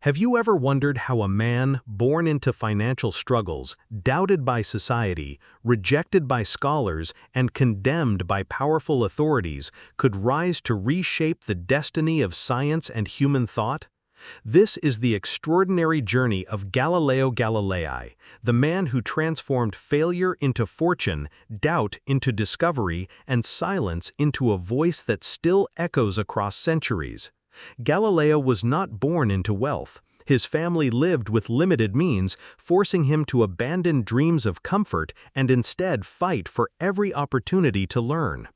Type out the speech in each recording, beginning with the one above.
Have you ever wondered how a man born into financial struggles, doubted by society, rejected by scholars, and condemned by powerful authorities could rise to reshape the destiny of science and human thought? This is the extraordinary journey of Galileo Galilei, the man who transformed failure into fortune, doubt into discovery, and silence into a voice that still echoes across centuries. Galileo was not born into wealth. His family lived with limited means, forcing him to abandon dreams of comfort and instead fight for every opportunity to learn.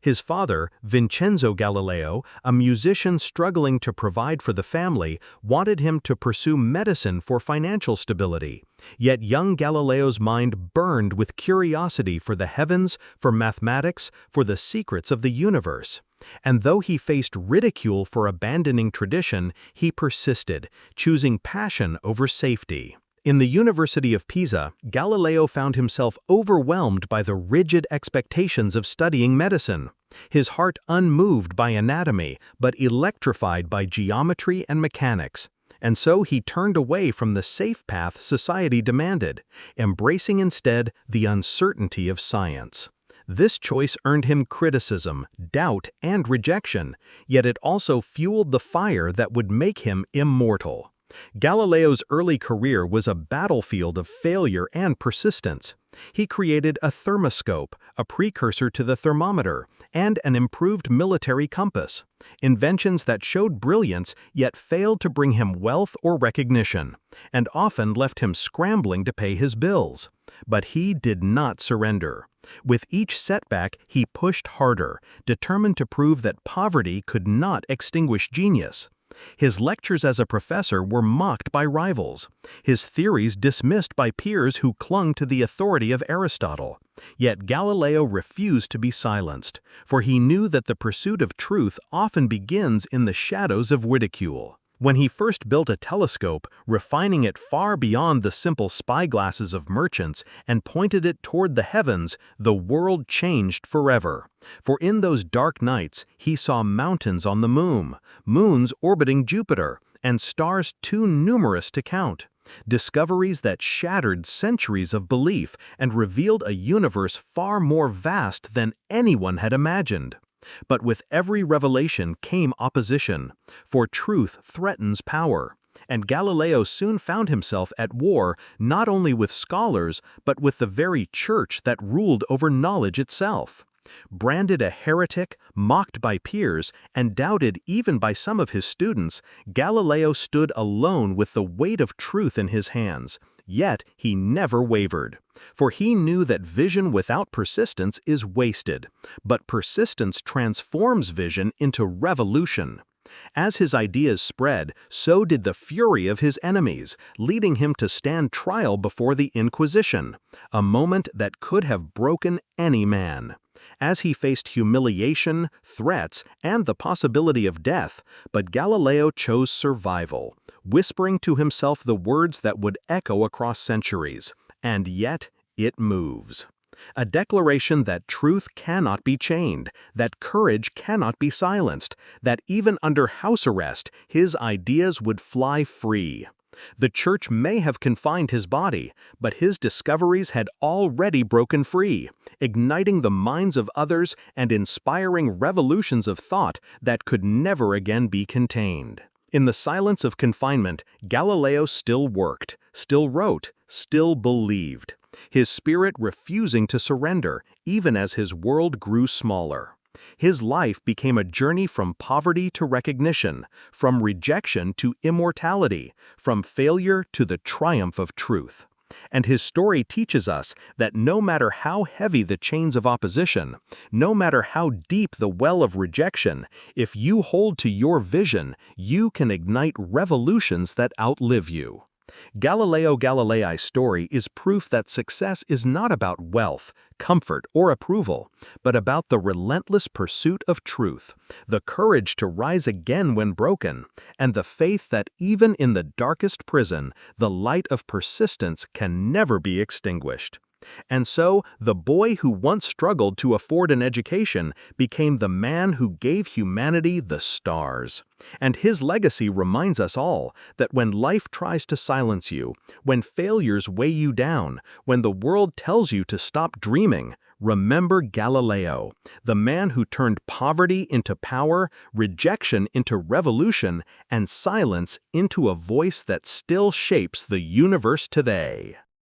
His father, Vincenzo Galileo, a musician struggling to provide for the family, wanted him to pursue medicine for financial stability. Yet young Galileo's mind burned with curiosity for the heavens, for mathematics, for the secrets of the universe. And though he faced ridicule for abandoning tradition, he persisted, choosing passion over safety. In the University of Pisa, Galileo found himself overwhelmed by the rigid expectations of studying medicine. His heart unmoved by anatomy, but electrified by geometry and mechanics. And so he turned away from the safe path society demanded, embracing instead the uncertainty of science. This choice earned him criticism, doubt, and rejection, yet it also fueled the fire that would make him immortal. Galileo's early career was a battlefield of failure and persistence. He created a thermoscope, a precursor to the thermometer, and an improved military compass. Inventions that showed brilliance yet failed to bring him wealth or recognition, and often left him scrambling to pay his bills. But he did not surrender. With each setback, he pushed harder, determined to prove that poverty could not extinguish genius. His lectures as a professor were mocked by rivals, his theories dismissed by peers who clung to the authority of Aristotle. Yet Galileo refused to be silenced, for he knew that the pursuit of truth often begins in the shadows of ridicule. When he first built a telescope, refining it far beyond the simple spyglasses of merchants and pointed it toward the heavens, the world changed forever. For in those dark nights, he saw mountains on the moon, moons orbiting Jupiter, and stars too numerous to count. Discoveries that shattered centuries of belief and revealed a universe far more vast than anyone had imagined. But with every revelation came opposition, for truth threatens power, and Galileo soon found himself at war not only with scholars but with the very church that ruled over knowledge itself. Branded a heretic, mocked by peers, and doubted even by some of his students, Galileo stood alone with the weight of truth in his hands. Yet he never wavered, for he knew that vision without persistence is wasted, but persistence transforms vision into revolution. As his ideas spread, so did the fury of his enemies, leading him to stand trial before the Inquisition, a moment that could have broken any man. As he faced humiliation, threats, and the possibility of death, but Galileo chose survival, whispering to himself the words that would echo across centuries, and yet it moves. A declaration that truth cannot be chained, that courage cannot be silenced, that even under house arrest, his ideas would fly free. The church may have confined his body, but his discoveries had already broken free, igniting the minds of others and inspiring revolutions of thought that could never again be contained. In the silence of confinement, Galileo still worked, still wrote, still believed, his spirit refusing to surrender, even as his world grew smaller. His life became a journey from poverty to recognition, from rejection to immortality, from failure to the triumph of truth. And his story teaches us that no matter how heavy the chains of opposition, no matter how deep the well of rejection, if you hold to your vision, you can ignite revolutions that outlive you. Galileo Galilei's story is proof that success is not about wealth, comfort, or approval, but about the relentless pursuit of truth, the courage to rise again when broken, and the faith that even in the darkest prison, the light of persistence can never be extinguished. And so, the boy who once struggled to afford an education became the man who gave humanity the stars. And his legacy reminds us all that when life tries to silence you, when failures weigh you down, when the world tells you to stop dreaming, remember Galileo, the man who turned poverty into power, rejection into revolution, and silence into a voice that still shapes the universe today.